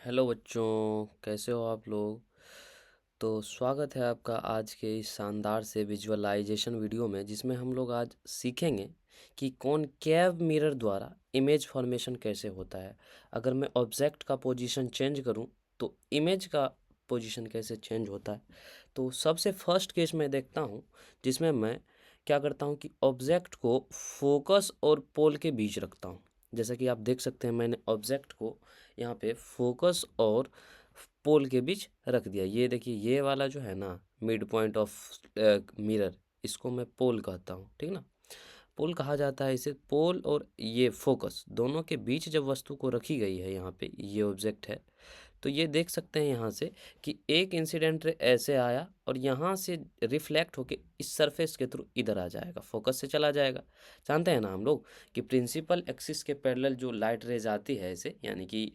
Hello बच्चों, कैसे हो आप लोग। तो स्वागत है आपका आज के इस शानदार से विजुअलाइजेशन वीडियो में, जिसमें हम लोग आज सीखेंगे कि कॉनकेव मिरर द्वारा इमेज फॉर्मेशन कैसे होता है। अगर मैं ऑब्जेक्ट का पोजीशन चेंज करूं तो इमेज का पोजीशन कैसे चेंज होता है। तो सबसे फर्स्ट केस में देखता हूं, जिसमें मैं क्या करता हूं कि ऑब्जेक्ट को फोकस और पोल के बीच रखता हूं। जैसा कि आप देख सकते हैं, मैंने ऑब्जेक्ट को यहाँ पे फोकस और पोल के बीच रख दिया। ये देखिए, ये वाला जो है ना, मिड पॉइंट ऑफ मिरर, इसको मैं पोल कहता हूँ, ठीक ना। पोल कहा जाता है इसे। पोल और ये फोकस दोनों के बीच जब वस्तु को रखी गई है, यहाँ पे ये ऑब्जेक्ट है, तो ये देख सकते हैं यहाँ से कि एक इंसिडेंट रे ऐसे आया और यहाँ से रिफ्लेक्ट होके इस सरफेस के थ्रू इधर आ जाएगा, फोकस से चला जाएगा। जानते हैं ना हम लोग कि प्रिंसिपल एक्सिस के पैरेलल जो लाइट रेज आती है ऐसे, यानी कि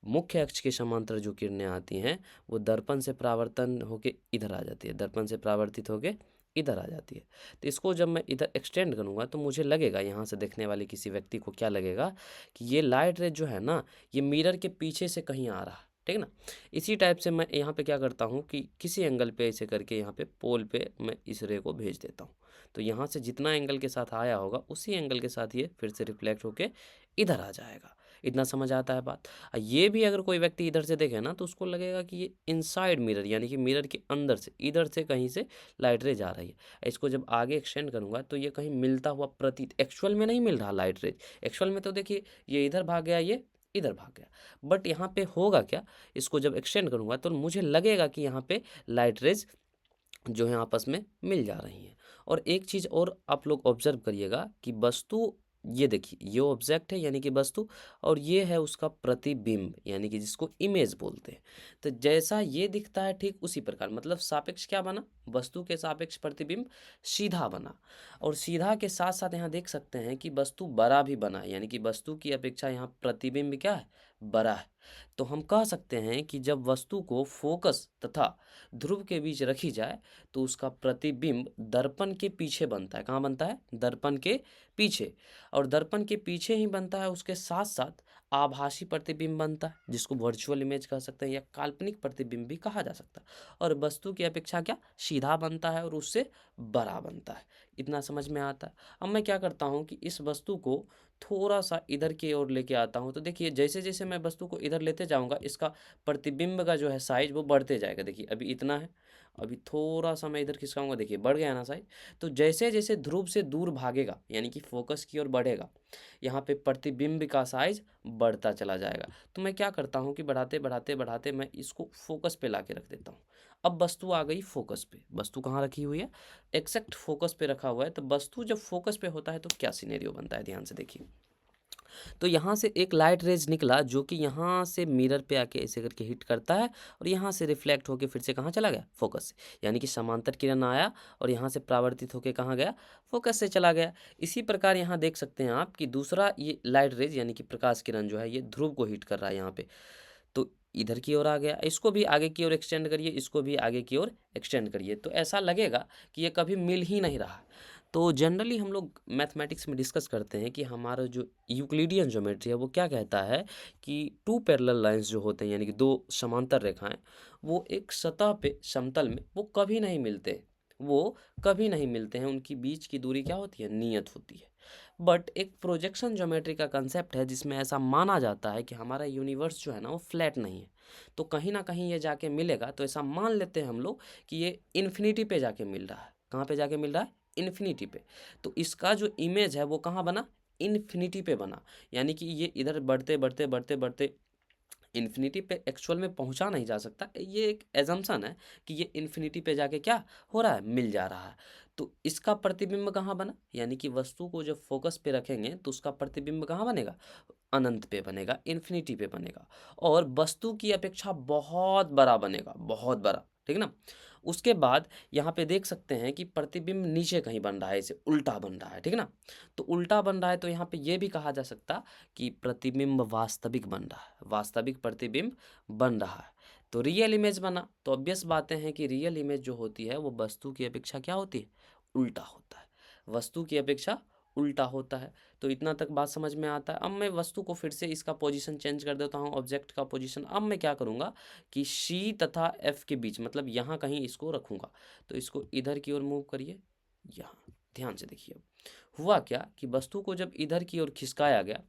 मुख्य अक्ष के समांतर जो किरणें आती हैं, वो दर्पण से परावर्तन होके इधर आ जाती है, दर्पण से परावर्तित होके इधर आ जाती है। तो इसको जब मैं इधर एक्सटेंड करूँगा तो मुझे लगेगा, यहाँ से देखने वाले किसी व्यक्ति को क्या लगेगा कि ये लाइट रे जो है ना, ये मिरर के पीछे से कहीं आ रहा है, ठीक ना। इसी टाइप से मैं यहाँ पे क्या करता हूँ कि किसी एंगल पे ऐसे करके यहाँ पे पोल पे मैं इस रे को भेज देता हूँ। तो यहाँ से जितना एंगल के साथ आया होगा, उसी एंगल के साथ ये फिर से रिफ्लेक्ट होके इधर आ जाएगा। इतना समझ आता है बात। ये भी अगर कोई व्यक्ति इधर से देखे ना, तो उसको लगेगा कि ये इनसाइड मिरर, यानी कि मिरर के अंदर से इधर से कहीं से लाइट रे जा रही है। इसको जब आगे एक्सटेंड करूंगा तो ये कहीं मिलता हुआ प्रतीत, एक्चुअल में नहीं मिल रहा लाइट रेज। एक्चुअल में तो देखिए, ये इधर भाग गया, ये इधर भाग गया, बट यहाँ पे होगा क्या, इसको जब एक्सटेंड करूंगा तो मुझे लगेगा कि यहाँ पे लाइट रेज जो है आपस में मिल जा रही हैं। और एक चीज़ और आप लोग ऑब्जर्व करिएगा कि वस्तु, ये देखिए, ये ऑब्जेक्ट है यानी कि वस्तु, और ये है उसका प्रतिबिंब, यानी कि जिसको इमेज बोलते हैं। तो जैसा ये दिखता है ठीक उसी प्रकार, मतलब सापेक्ष क्या बना, वस्तु के सापेक्ष प्रतिबिंब सीधा बना। और सीधा के साथ साथ यहाँ देख सकते हैं कि वस्तु बड़ा भी बना, यानी कि वस्तु की अपेक्षा यहाँ प्रतिबिंब क्या है, बड़ा है। तो हम कह सकते हैं कि जब वस्तु को फोकस तथा ध्रुव के बीच रखी जाए तो उसका प्रतिबिंब दर्पण के पीछे बनता है। कहाँ बनता है, दर्पण के पीछे। और दर्पण के पीछे ही बनता है, उसके साथ साथ आभासी प्रतिबिंब बनता है, जिसको वर्चुअल इमेज कह सकते हैं या काल्पनिक प्रतिबिंब भी कहा जा सकता है। और वस्तु की अपेक्षा क्या, सीधा बनता है और उससे बड़ा बनता है। इतना समझ में आता है। अब मैं क्या करता हूँ कि इस वस्तु को थोड़ा सा इधर की ओर लेके आता हूँ। तो देखिए, जैसे जैसे मैं वस्तु को इधर लेते जाऊँगा, इसका प्रतिबिंब का जो है साइज वो बढ़ते जाएगा। देखिए, अभी इतना है, अभी थोड़ा सा मैं इधर खिसकाऊंगा, देखिए बढ़ गया ना साइज। तो जैसे जैसे ध्रुव से दूर भागेगा, यानी कि फोकस की ओर बढ़ेगा, यहाँ पे प्रतिबिंब का साइज बढ़ता चला जाएगा। तो मैं क्या करता हूँ कि बढ़ाते बढ़ाते बढ़ाते मैं इसको फोकस पे ला के रख देता हूँ। अब वस्तु आ गई फोकस पे। वस्तु कहाँ रखी हुई है, एक्सेक्ट फोकस पे रखा हुआ है। तो वस्तु जब फोकस पे होता है तो क्या सिनेरियो बनता है, ध्यान से देखिए। तो यहाँ से एक लाइट रेज निकला, जो कि यहाँ से मिरर पे आके ऐसे करके हिट करता है और यहाँ से रिफ्लेक्ट होके फिर से कहाँ चला गया, फोकस से। यानी कि समांतर किरण आया और यहाँ से परावर्तित होके कहाँ गया, फोकस से चला गया। इसी प्रकार यहाँ देख सकते हैं आप कि दूसरा ये लाइट रेज यानी कि प्रकाश किरण जो है, ये ध्रुव को हिट कर रहा है यहाँ पे। तो इधर की ओर आ गया, इसको भी आगे की ओर एक्सटेंड करिए, इसको भी आगे की ओर एक्सटेंड करिए, तो ऐसा लगेगा कि ये कभी मिल ही नहीं रहा। तो जनरली हम लोग मैथमेटिक्स में डिस्कस करते हैं कि हमारा जो यूक्लिडियन ज्योमेट्री है वो क्या कहता है कि टू पैरेलल लाइंस जो होते हैं, यानी कि दो समांतर रेखाएं, वो एक सतह पे समतल में वो कभी नहीं मिलते, वो कभी नहीं मिलते हैं। उनकी बीच की दूरी क्या होती है, नियत होती है। बट एक प्रोजेक्शन ज्योमेट्री का कंसेप्ट है, जिसमें ऐसा माना जाता है कि हमारा यूनिवर्स जो है ना, वो फ्लैट नहीं है। तो कहीं ना कहीं ये जाके मिलेगा, तो ऐसा मान लेते हैं हम लोग कि ये इन्फिनिटी पे जाके मिल रहा है। कहाँ पे जाके मिल रहा है, इन्फिनिटी पे। तो इसका जो इमेज है वो कहाँ बना, इन्फिनिटी पे बना। यानी कि ये इधर बढ़ते बढ़ते बढ़ते बढ़ते इन्फिनिटी पे एक्चुअल में पहुंचा नहीं जा सकता। ये एक एजम्पशन है कि ये इन्फिनिटी पे जाके क्या हो रहा है, मिल जा रहा है। तो इसका प्रतिबिंब कहाँ बना, यानी कि वस्तु को जब फोकस पे रखेंगे तो उसका प्रतिबिंब कहाँ बनेगा, अनंत पे बनेगा, इन्फिनिटी पे बनेगा। और वस्तु की अपेक्षा बहुत बड़ा बनेगा, बहुत बड़ा, ठीक ना। उसके बाद यहाँ पे देख सकते हैं कि प्रतिबिंब नीचे कहीं बन रहा है, इसे उल्टा बन रहा है, ठीक ना। तो उल्टा बन रहा है, तो यहाँ पे ये भी कहा जा सकता कि प्रतिबिंब वास्तविक बन रहा है, वास्तविक प्रतिबिंब बन रहा है। तो रियल इमेज बना, तो ऑब्वियस बातें हैं कि रियल इमेज जो होती है वो वस्तु की अपेक्षा क्या होती है, उल्टा होता है, वस्तु की अपेक्षा उल्टा होता है। तो इतना तक बात समझ में आता है। अब मैं वस्तु को फिर से इसका पोजीशन चेंज कर देता हूँ, ऑब्जेक्ट का पोजीशन। अब मैं क्या करूँगा कि सी तथा एफ के बीच, मतलब यहाँ कहीं इसको रखूँगा। तो इसको इधर की ओर मूव करिए, यहाँ ध्यान से देखिए। अब हुआ क्या कि वस्तु को जब इधर की ओर खिसकाया गया,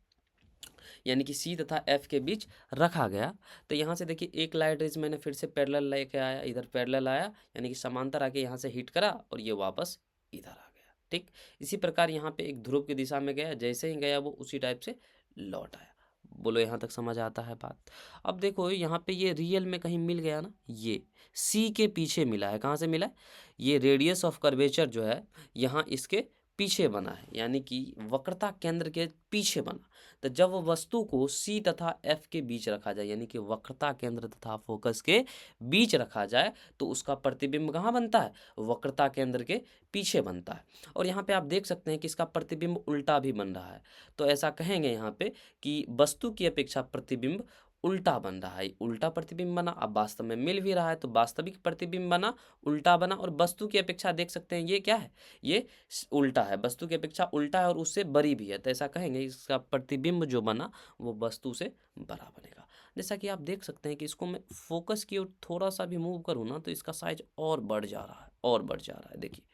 यानी कि सी तथा एफ के बीच रखा गया, तो यहाँ से देखिए एक लाइट रेज मैंने फिर से पैरेलल लेके आया, इधर पैरेलल आया, यानी कि समांतर आके यहाँ से हिट करा और ये वापस इधर आ गया। ठीक, इसी प्रकार यहाँ पे एक ध्रुव की दिशा में गया, जैसे ही गया वो उसी टाइप से लौट आया। बोलो यहाँ तक समझ आता है बात। अब देखो यहाँ पे ये रियल में कहीं मिल गया ना, ये सी के पीछे मिला है। कहाँ से मिला है? ये रेडियस ऑफ कर्वेचर जो है यहाँ इसके पीछे बना है, यानी कि वक्रता केंद्र के पीछे बना। तो जब वस्तु को सी तथा एफ के बीच रखा जाए, यानी कि वक्रता केंद्र तथा फोकस के बीच रखा जाए, तो उसका प्रतिबिंब कहाँ बनता है? वक्रता केंद्र के पीछे बनता है। और यहाँ पे आप देख सकते हैं कि इसका प्रतिबिंब उल्टा भी बन रहा है। तो ऐसा कहेंगे यहाँ पे कि वस्तु की अपेक्षा प्रतिबिंब उल्टा बन रहा है। उल्टा प्रतिबिंब बना, अब वास्तव में मिल भी रहा है, तो वास्तविक प्रतिबिंब बना, उल्टा बना। और वस्तु की अपेक्षा देख सकते हैं ये क्या है? ये उल्टा है, वस्तु की अपेक्षा उल्टा है और उससे बड़ी भी है। तो ऐसा कहेंगे इसका प्रतिबिंब जो बना वो वस्तु से बड़ा बनेगा। जैसा कि आप देख सकते हैं कि इसको मैं फोकस की ओर थोड़ा सा भी मूव करूँ ना, तो इसका साइज और बढ़ जा रहा है, और बढ़ जा रहा है। देखिए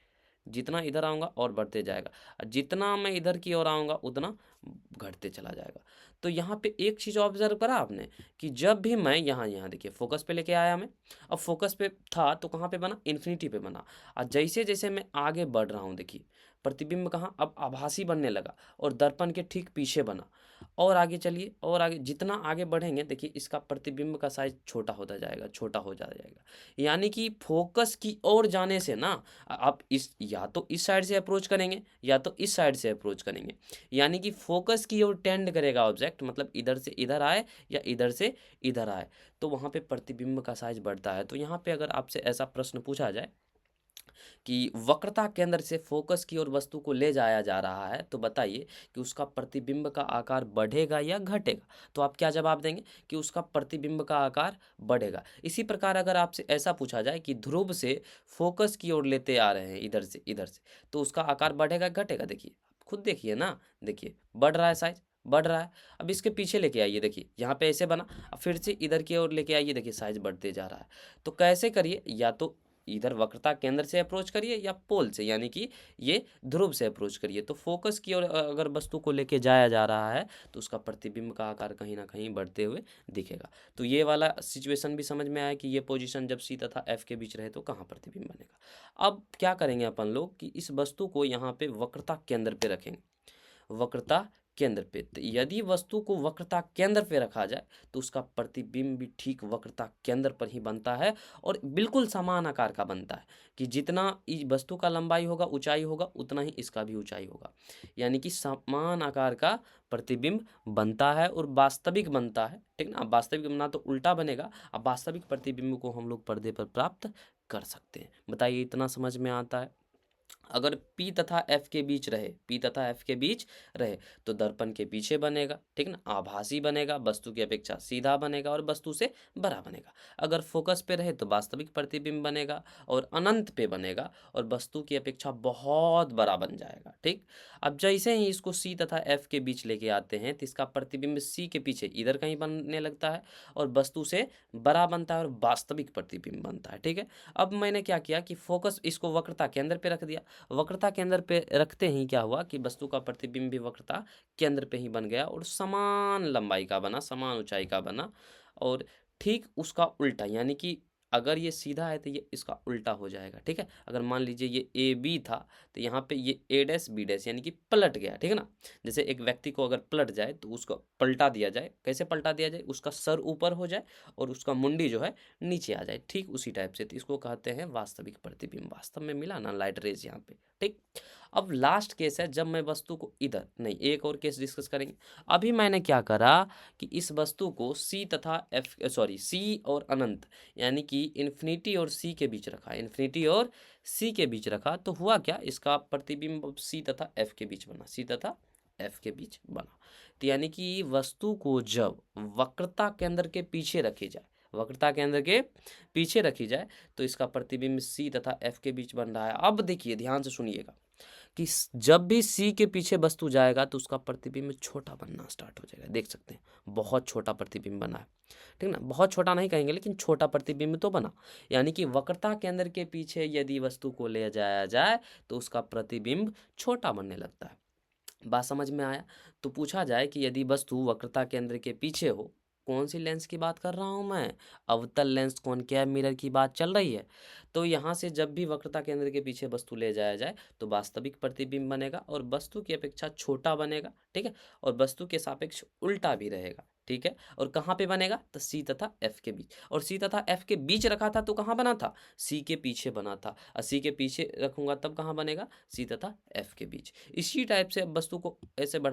जितना इधर आऊँगा और बढ़ते जाएगा, जितना मैं इधर की ओर आऊँगा उतना घटते चला जाएगा। तो यहाँ पे एक चीज़ ऑब्जर्व करा आपने कि जब भी मैं यहाँ यहाँ देखिए फोकस पे लेके आया मैं, अब फोकस पे था तो कहाँ पे बना? इन्फिनिटी पे बना। और जैसे जैसे मैं आगे बढ़ रहा हूँ देखिए प्रतिबिंब कहाँ अब आभासी बनने लगा और दर्पण के ठीक पीछे बना। और आगे चलिए, और आगे जितना आगे बढ़ेंगे देखिए इसका प्रतिबिंब का साइज छोटा होता जाएगा, छोटा हो जाएगा। यानी कि फोकस की ओर जाने से ना आप इस या तो इस साइड से अप्रोच करेंगे या तो इस साइड से अप्रोच करेंगे, यानी कि फोकस की ओर टेंड करेगा ऑब्जेक्ट, मतलब इधर से इधर आए या इधर से इधर आए, तो वहाँ पे प्रतिबिंब का साइज बढ़ता है। तो यहाँ पे अगर आपसे ऐसा प्रश्न पूछा जाए कि वक्रता केंद्र से फोकस की ओर वस्तु को ले जाया जा रहा है, तो बताइए कि उसका प्रतिबिंब का आकार बढ़ेगा या घटेगा? तो आप क्या जवाब देंगे कि उसका प्रतिबिंब का आकार बढ़ेगा। इसी प्रकार अगर आपसे ऐसा पूछा जाए कि ध्रुव से फोकस की ओर लेते आ रहे हैं इधर से इधर से, तो उसका आकार बढ़ेगा घटेगा? देखिए खुद देखिए ना, देखिए बढ़ रहा है साइज, बढ़ रहा है। अब इसके पीछे लेके आइए, देखिए यहाँ पे ऐसे बना, अब फिर से इधर की ओर लेके आइए, देखिए साइज बढ़ते जा रहा है। तो कैसे करिए? या तो इधर वक्रता केंद्र से अप्रोच करिए या पोल से, यानी कि ये ध्रुव से अप्रोच करिए। तो फोकस की ओर अगर वस्तु को लेके जाया जा रहा है तो उसका प्रतिबिंब का आकार कहीं ना कहीं बढ़ते हुए दिखेगा। तो ये वाला सिचुएशन भी समझ में आया कि ये पोजीशन जब सी तथा एफ के बीच रहे तो कहाँ प्रतिबिंब बनेगा। अब क्या करेंगे अपन लोग कि इस वस्तु को यहाँ पे वक्रता केंद्र पे रखेंगे, वक्रता केंद्र पे। तो यदि वस्तु को वक्रता केंद्र पे रखा जाए तो उसका प्रतिबिंब भी ठीक वक्रता केंद्र पर ही बनता है और बिल्कुल समान आकार का बनता है कि जितना इस वस्तु का लंबाई होगा ऊंचाई होगा उतना ही इसका भी ऊंचाई होगा, यानी कि समान आकार का प्रतिबिंब बनता है और वास्तविक बनता है। ठीक ना, अब वास्तविक बनना तो उल्टा बनेगा। अब वास्तविक प्रतिबिंब को हम लोग पर्दे पर प्राप्त कर सकते हैं। बताइए इतना समझ में आता है? अगर P तथा F के बीच रहे, P तथा F के बीच रहे तो दर्पण के पीछे बनेगा, ठीक ना, आभासी बनेगा, वस्तु की अपेक्षा सीधा बनेगा और वस्तु से बड़ा बनेगा। अगर फोकस पे रहे तो वास्तविक प्रतिबिंब बनेगा और अनंत पे बनेगा और वस्तु की अपेक्षा बहुत बड़ा बन जाएगा। ठीक, अब जैसे ही इसको C तथा F के बीच लेके आते हैं तो इसका प्रतिबिंब C के पीछे इधर कहीं बनने लगता है और वस्तु से बड़ा बनता है और वास्तविक प्रतिबिंब बनता है। ठीक है, अब मैंने क्या किया कि फोकस इसको वक्रता केंद्र पे रख दिया। वक्रता केंद्र पे रखते ही क्या हुआ कि वस्तु का प्रतिबिंब भी वक्रता केंद्र पे ही बन गया और समान लंबाई का बना, समान ऊंचाई का बना। और ठीक उसका उल्टा, यानी कि अगर ये सीधा है तो ये इसका उल्टा हो जाएगा। ठीक है, अगर मान लीजिए ये ए बी था तो यहाँ पे ये ए डैश बी डैश यानी कि पलट गया। ठीक है ना, जैसे एक व्यक्ति को अगर पलट जाए तो उसको पलटा दिया जाए। कैसे पलटा दिया जाए? उसका सर ऊपर हो जाए और उसका मुंडी जो है नीचे आ जाए, ठीक उसी टाइप से। तो इसको कहते हैं वास्तविक प्रतिबिंब। वास्तव में मिला ना लाइट रेज यहाँ पे। ठीक, अब लास्ट केस है जब मैं वस्तु को इधर नहीं, एक और केस डिस्कस करेंगे। अभी मैंने क्या करा कि इस वस्तु को सी तथा एफ सॉरी सी और अनंत यानी कि इन्फिनिटी और सी के बीच रखा, इन्फिनिटी और सी के बीच रखा। तो हुआ क्या, इसका प्रतिबिंब सी तथा एफ के बीच बना, सी तथा एफ के बीच बना। तो यानी कि वस्तु को जब वक्रता केंद्र के पीछे रखी जाए, वक्रता केंद्र के पीछे रखी जाए तो इसका प्रतिबिंब सी तथा एफ के बीच बन रहा है। अब देखिए ध्यान से सुनिएगा कि जब भी सी के पीछे वस्तु जाएगा तो उसका प्रतिबिंब छोटा बनना स्टार्ट हो जाएगा। देख सकते हैं बहुत छोटा प्रतिबिंब बना है, ठीक ना। बहुत छोटा नहीं कहेंगे लेकिन छोटा प्रतिबिंब तो बना। यानी कि वक्रता केंद्र के पीछे यदि वस्तु को ले जाया जाए तो उसका प्रतिबिंब छोटा बनने लगता है। बात समझ में आया। तो पूछा जाए कि यदि वस्तु वक्रता केंद्र के पीछे हो, कौन सी लेंस की बात कर रहा हूं मैं, अवतल लेंस कॉनकेव मिरर की बात चल रही है। तो यहाँ से जब भी वक्रता केंद्र के पीछे वस्तु ले जाया जाए तो वास्तविक प्रतिबिंब बनेगा और वस्तु की अपेक्षा छोटा बनेगा, ठीक है, और वस्तु के सापेक्ष उल्टा भी रहेगा, ठीक है। और कहाँ पे बनेगा, तो सी तथा एफ के बीच। और सी तथा एफ के बीच रखा था तो कहाँ बना था, सी के पीछे बना था। और सी के पीछे रखूंगा तब कहाँ बनेगा, सी तथा एफ के बीच। इसी टाइप से वस्तु को ऐसे बढ़ा